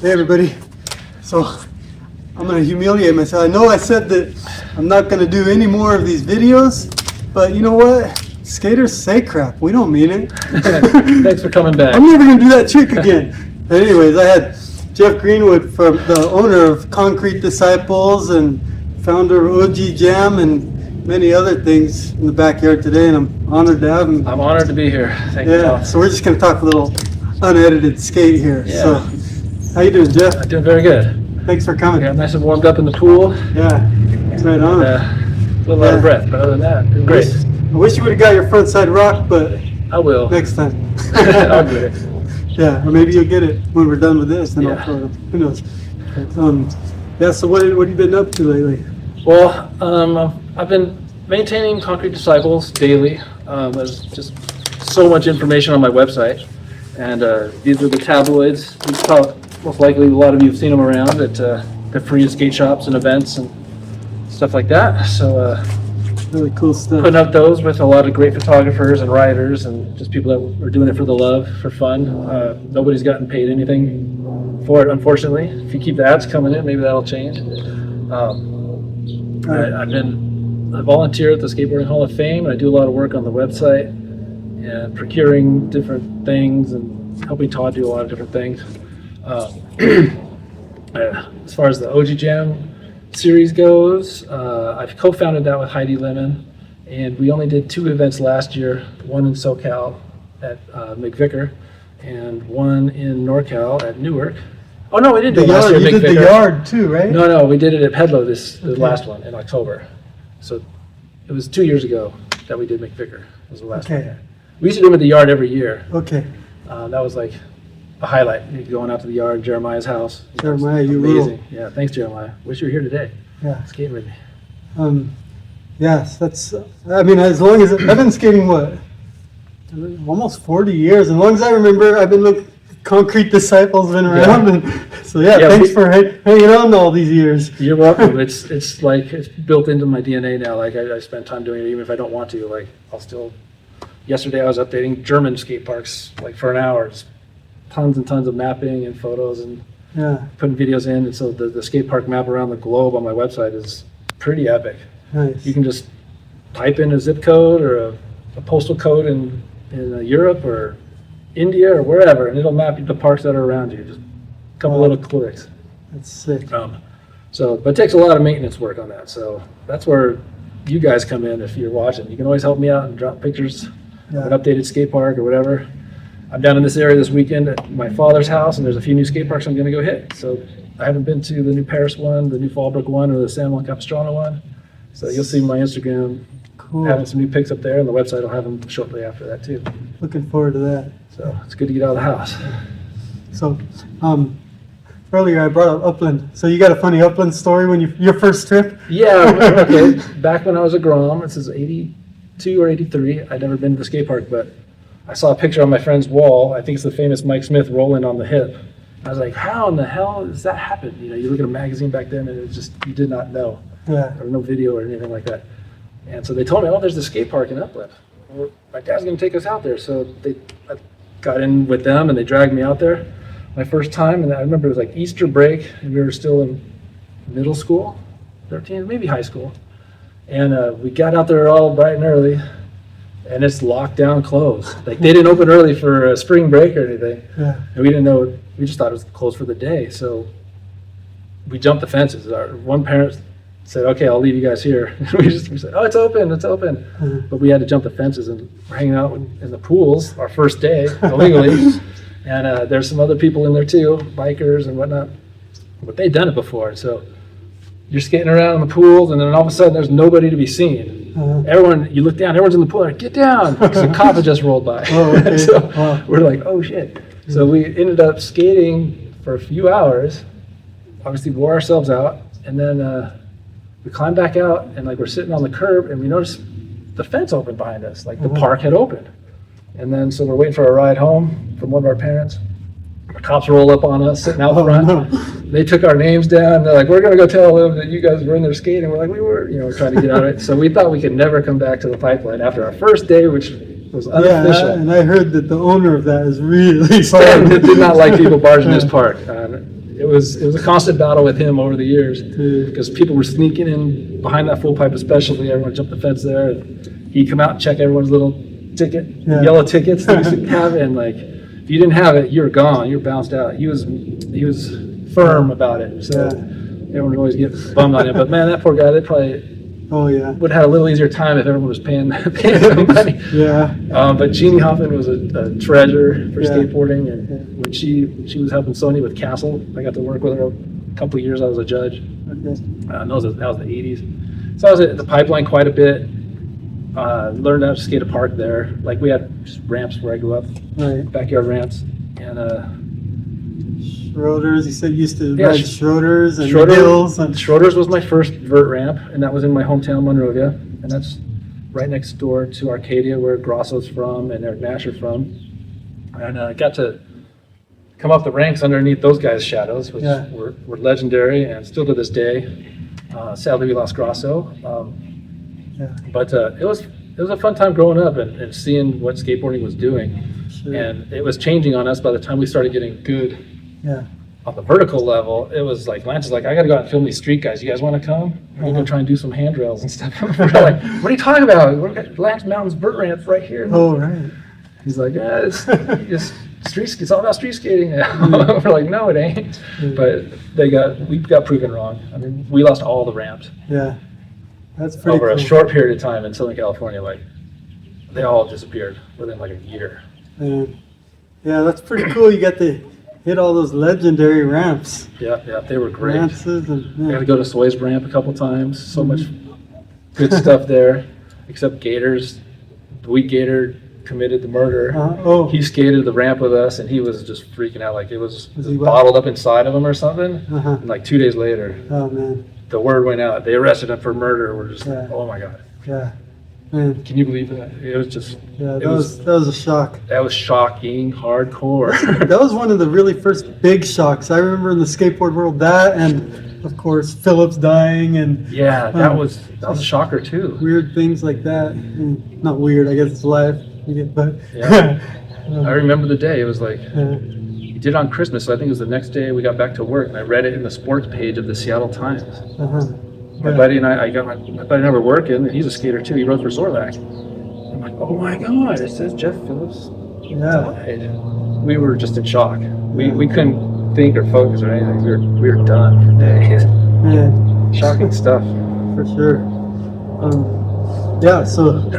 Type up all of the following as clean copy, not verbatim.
Hey everybody. So I'm going to humiliate myself. I know I said that I'm not going to do any more of these videos, but you know what? Skaters say crap. We don't mean it. Thanks for coming back. I'm never going to do that trick again. But anyways, I had Jeff Greenwood, from the owner of Concrete Disciples and founder of OG Jam and many other things in the backyard today, and I'm honored to have him. I'm honored to be here. Thank you. Yeah, so we're just going to talk a little unedited skate here. Yeah. So, how you doing, Jeff? I'm doing very good. Thanks for coming. Got nice and warmed up in the pool. Yeah, it's right on. A little out of breath, but other than that, doing great. I wish you would have got your front side rock, but I will. next time. I'll get it. Yeah, or maybe you'll get it when we're done with this, and Yeah. I'll throw it up. Who knows? Yeah, so what have you been up to lately? Well, I've been maintaining Concrete Disciples daily. There's just so much information on my website, and these are the tabloids. These most likely a lot of you have seen them around at the free skate shops and events and stuff like that. So Really cool stuff. putting up those with a lot of great photographers and writers and just people that are doing it for the love, for fun. Nobody's gotten paid anything for it, unfortunately. If you keep the ads coming in, maybe that'll change. I volunteer at the Skateboarding Hall of Fame, and I do a lot of work on the website and procuring different things and helping Todd do a lot of different things. As far as the OG Jam series goes, I've co-founded that with Heidi Lemon, and we only did 2 events last year, one in SoCal at McVicker and one in NorCal at Newark. Oh no, we didn't do it last year at You did the McVicker. yard too, right? No, we did it at Pedlo the Okay. last one in October. So it was 2 years ago that we did McVicker. Was the last Okay. one. We used to do them at the yard every year. Okay. That was like a highlight. Going out to the yard, Jeremiah's house. Jeremiah, you Amazing. rule. Yeah, thanks Jeremiah. Wish you were here today. Yeah. Skating with me. Yes, that's, I mean, as long as, I've been skating, what? Almost 40 years. As long as I remember, I've been looking, Concrete Disciples been around. Yeah. And so yeah, Yeah, thanks for hanging on all these years. You're welcome. It's like it's built into my DNA now. Like I spend time doing it, even if I don't want to. Like I'll still. Yesterday I was updating German skate parks like for an hour, just tons and tons of mapping and photos and Yeah, putting videos in. And so the skate park map around the globe on my website is pretty epic. nice. You can just type in a zip code or a postal code in Europe or India or wherever, and it'll map the parks that are around you. Just a couple Wow. little clicks. That's sick. But it takes a lot of maintenance work on that. So that's where you guys come in if you're watching. You can always help me out and drop pictures of an Yeah. updated skate park or whatever. I'm down in this area this weekend at my father's house, and there's a few new skate parks I'm going to go hit. So I haven't been to the new Paris one, the new Fallbrook one, or the San Juan Capistrano one. So you'll see my Instagram Cool. having some new pics up there, and the website will have them shortly after that too. Looking forward to that. So it's good to get out of the house. So, earlier I brought up Upland. So you got a funny Upland story when your first trip? Yeah, okay. Back when I was a Grom, this is 82 or 83, I'd never been to the skate park, but I saw a picture on my friend's wall. I think it's the famous Mike Smith rolling on the hip. I was like, how in the hell does that happen? You know, you look at a magazine back then and it just, you did not know. Yeah. There was no video or anything like that. And so they told me, oh, there's the skate park in Upland. Well, my dad's going to take us out there. So I got in with them and they dragged me out there my first time. And I remember it was like Easter break and we were still in middle school, 13, maybe high school. And we got out there all bright and early and it's locked down closed. Like they didn't open early for spring break or anything. Yeah. And we didn't know, we just thought it was closed for the day. So we jumped the fences. Our one parent said, okay, I'll leave you guys here. we said, oh, it's open. Uh-huh. But we had to jump the fences and we're hanging out in the pools our first day illegally. And there's some other people in there too, bikers and whatnot. But they'd done it before. So you're skating around in the pools and then all of a sudden there's nobody to be seen. Everyone, you look down, everyone's in the pool, like, get down, because the cop had just rolled by. Oh, okay. So Wow. we're like, oh shit. So we ended up skating for a few hours, obviously wore ourselves out, and then we climbed back out and like we're sitting on the curb and we noticed the fence opened behind us, like the park had opened. And then so we're waiting for a ride home from one of our parents. The cops roll up on us sitting out front. no. They took our names down. They're like, we're going to go tell them that you guys were in there skating. We're like, we were, we're trying to get out of it. So we thought we could never come back to the pipeline after our first day, which was unofficial. Yeah, and I heard that the owner of that is really Stan sorry. did not like people barging his park. it was a constant battle with him over the years Dude. because people were sneaking in behind that full pipe, especially. Everyone jumped the fence there, and he'd come out and check everyone's little ticket, yellow tickets they used to have, and like if you didn't have it, you're gone, you're bounced out. He was firm about it, so everyone would always get bummed on him. But man, that poor guy, they probably would have had a little easier time if everyone was paying some money. Yeah. But Jeannie Hoffman was a treasure for skateboarding, and when she was helping Sony with Castle, I got to work with her a couple of years. I was a judge. Okay. That was the 80s. So I was at the Pipeline quite a bit. Learned how to skate a park there. Like we had just ramps where I grew up, backyard ramps, and Schroeder's. You said you used to ride Schroeder's and hills. And Schroeder's was my first vert ramp, and that was in my hometown, Monrovia, and that's right next door to Arcadia, where Grosso's from and Eric Nash are from. And I got to come up the ranks underneath those guys' shadows, which were legendary and still to this day. Sadly, we lost Grosso, but it was a fun time growing up and seeing what skateboarding was doing, and it was changing on us by the time we started getting good. On the vertical level, it was like Lance is like, I got to go out and film these street guys. You guys want to come? We're gonna go try and do some handrails and stuff. We're like, what are you talking about? We've got Lance Mountain's vert ramp right here. Oh, right. He's like, yeah, it's street. It's all about street skating now. We're like, no, it ain't. But we got proven wrong. I mean, we lost all the ramps. Yeah, that's pretty over cool. a short period of time in Southern California. Like, they all disappeared within like a year. Yeah, that's pretty cool. You got to hit all those legendary ramps. Yeah, they were great. Ramses and I got to go to Soy's ramp a couple times. So much good stuff there. Except Gators, the weak Gator committed the murder. He skated the ramp with us, and he was just freaking out. Like it was bottled up inside of him or something. And like 2 days later, the word went out. They arrested him for murder. We're just like, oh my god. Yeah. Man. Can you believe that? It was just. Yeah, that was a shock. That was shocking, hardcore. That was one of the really first big shocks I remember in the skateboard world. That and of course Phillips dying and that was a shocker too. Weird things like that. Not weird, I guess it's life. But I remember the day. It was like he did it on Christmas, so I think it was the next day we got back to work, and I read it in the sports page of the Seattle Times. My buddy and I got my buddy and I were working, and he's a skater too. He rode for Zorlak. I'm like, oh my god! It says Jeff Phillips died. We were just in shock. We couldn't think or focus or anything. We were done for days. Shocking stuff. For sure. So.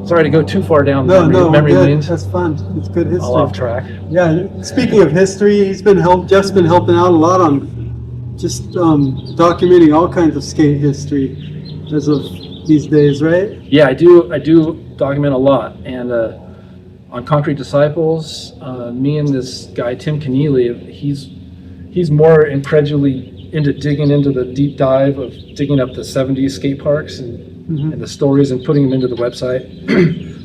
Sorry to go too far down memory lanes. That's fun. It's good history. All off track. Yeah. Speaking of history, Jeff's been helping out a lot on just documenting all kinds of skate history as of these days, right? Yeah, I do document a lot, and on Concrete Disciples, me and this guy Tim Keneally, he's more incredulously into digging into the deep dive of digging up the 70s skate parks and the stories and putting them into the website.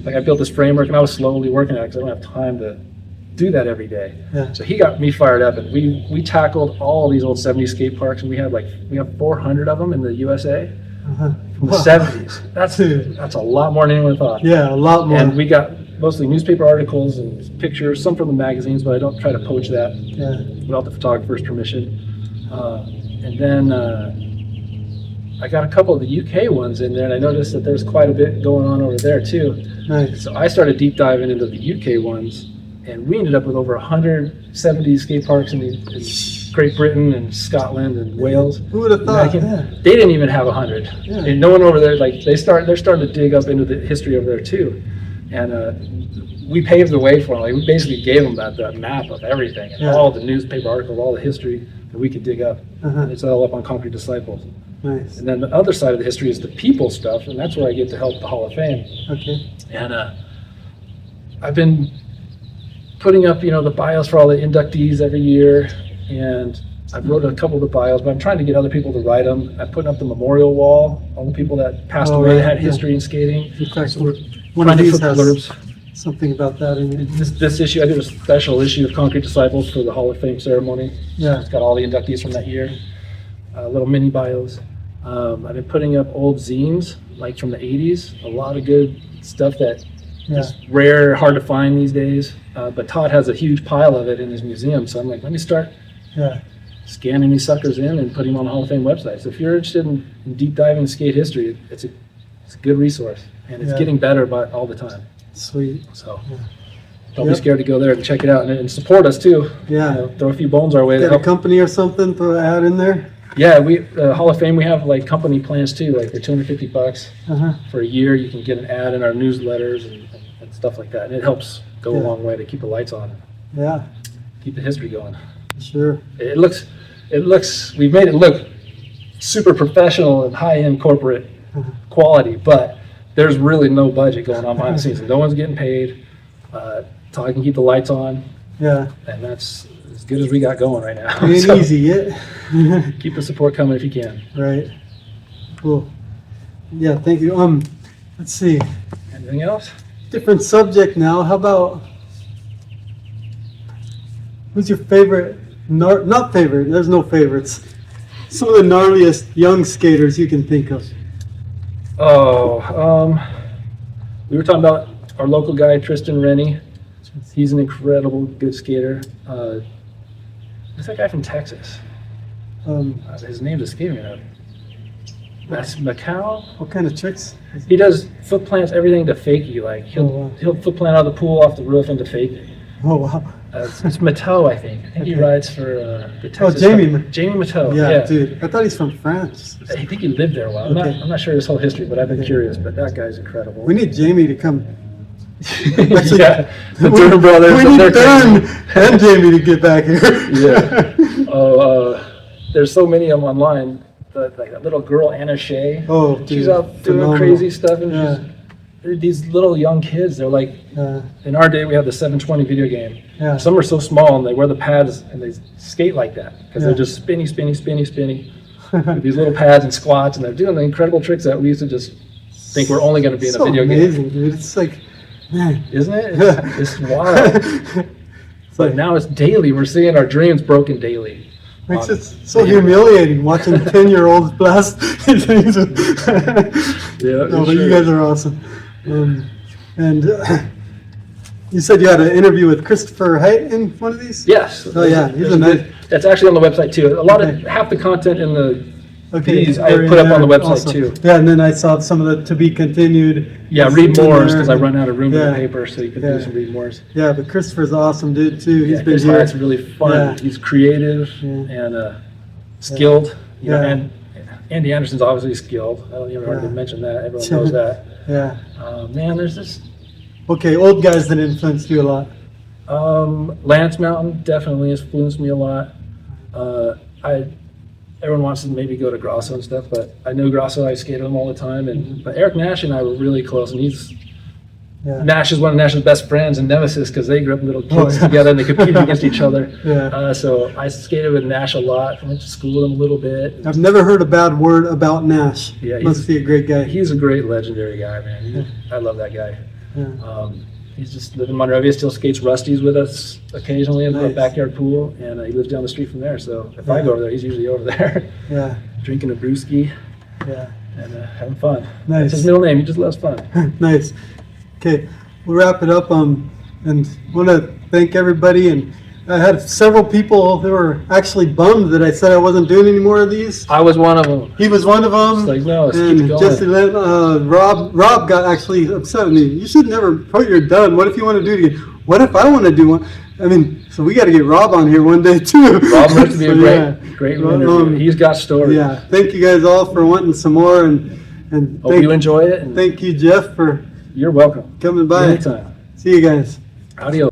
Like I built this framework, and I was slowly working on it because I don't have time to do that every day. So he got me fired up, and we tackled all these old 70s skate parks, and we have 400 of them in the USA from the 70s. That's a lot more than anyone thought. Yeah, a lot more. And we got mostly newspaper articles and pictures, some from the magazines, but I don't try to poach that without the photographer's permission. And then I got a couple of the UK ones in there, and I noticed that there's quite a bit going on over there too. Nice. So I started deep diving into the UK ones, and we ended up with over 170 skate parks in Great Britain and Scotland and Wales. Who would have thought? They didn't even have 100. And no one over there, like they're starting to dig up into the history over there too. And we paved the way for them. Like we basically gave them that map of everything and all the newspaper articles, all the history that we could dig up. And it's all up on Concrete Disciples. Nice. And then the other side of the history is the people stuff, and that's where I get to help the Hall of Fame. Okay. And I've been putting up, the bios for all the inductees every year, and I've wrote a couple of the bios, but I'm trying to get other people to write them. I'm putting up the memorial wall, all the people that passed away that had history in skating. In fact, So we're one of trying to these put has blurbs. something about that in it. This issue, I did a special issue of Concrete Disciples for the Hall of Fame ceremony. Yeah. It's got all the inductees from that year, little mini bios. I've been putting up old zines, like from the 80s, a lot of good stuff that is rare, hard to find these days. But Todd has a huge pile of it in his museum, so I'm like, let me start scanning these suckers in and putting them on the Hall of Fame website. So if you're interested in deep diving skate history, it's a good resource, and it's getting better all the time. Sweet. So don't be scared to go there and check it out, and support us too. Yeah. Throw a few bones our way. Got a company or something, throw an ad in there? Yeah, we Hall of Fame, we have like company plans too, like for $250 for a year. You can get an ad in our newsletters and stuff like that, and it helps go a long way to keep the lights on. Yeah. Keep the history going. Sure. It looks, we've made it look super professional and high-end corporate quality, but there's really no budget going on behind the scenes. No one's getting paid. So I can keep the lights on. Yeah. And that's as good as we got going right now. Ain't So easy yet. keep the support coming if you can. Right. Cool. Yeah, thank you. Let's see. Anything else? Different subject now. How about, who's your favorite, not favorite, there's no favorites. Some of the gnarliest young skaters you can think of. Oh, we were talking about our local guy, Tristan Rennie. He's an incredible good skater. Who's that guy from Texas? His name's escaping me now. That's Macau. What kind of tricks? He does foot plants, everything to fakie. Like he'll foot plant out of the pool, off the roof, into fakie. Oh, wow. It's Mateau, I think. I think he rides for the Texas. Jamie Mateau. Yeah, dude. I thought he's from France. I think he lived there a while. I'm not sure his whole history, but I've been curious. But that guy's incredible. We need Jamie to come. Yeah, the Dern brothers. We need Dern and Jamie to get back here. Yeah. There's so many of them online. Like that little girl, Anna Shea. Oh, dude, she's out doing phenomenal. crazy stuff, and these little young kids. They're like, in our day, we had the 720 video game. Yeah. Some are so small, and they wear the pads, and they skate like that because they're just spinny with these little pads and squats, and they're doing the incredible tricks that we used to just think we're only going to be in a video amazing, game. Dude. It's like, man, isn't it? It's wild. But now it's daily. We're seeing our dreams broken daily. Makes it so humiliating watching 10-year-olds blast. No, but you guys are awesome. And you said you had an interview with Christopher Haight in one of these? Yes. Oh yeah, he's a nice. That's actually on the website too. A lot of half the content in the these I they're put in up on the there website also. too. Yeah, and then I saw some of the to be continued. Yeah, read more because I and- run out of room in yeah. the paper, so you can do some read mores. Yeah, but Christopher's awesome dude too. He's Yeah, been Chris here. Hyatt's really fun. Yeah. He's creative and skilled. You know, Yeah. and Andy Anderson's obviously skilled. I don't even hardly mention that. Everyone knows that. Yeah. Man, there's this. Okay, old guys that influenced you a lot. Lance Mountain definitely influenced me a lot. Everyone wants to maybe go to Grosso and stuff, but I know Grosso. I skated him all the time, but Eric Nash and I were really close, and Nash is one of Nash's best friends and nemesis because they grew up little kids together and they competed against each other. Yeah. So I skated with Nash a lot. I went to school with him a little bit. I've never heard a bad word about Nash. Yeah, Must be a great guy. He's a great legendary guy, man. I love that guy. Yeah. He's just living in Monrovia, still skates Rusty's with us occasionally in the backyard pool, and he lives down the street from there. So if I go over there, he's usually over there, drinking a brewski and having fun. Nice. That's his middle name. He just loves fun. Nice. Okay, we'll wrap it up. And want to thank everybody. And I had several people who were actually bummed that I said I wasn't doing any more of these. I was one of them. He was one of them. It's like, no, let's and keep going. Jesse Lynn, Rob got actually upset with me. You should never put you're done. What if you want to do it again? What if I want to do one? I mean, so we got to get Rob on here one day too. Rob looks to be a great interview. He's got stories. Yeah. Thank you guys all for wanting some more, and hope you enjoy it. And thank you, Jeff, for you're welcome. coming by. Anytime. See you guys. Adios.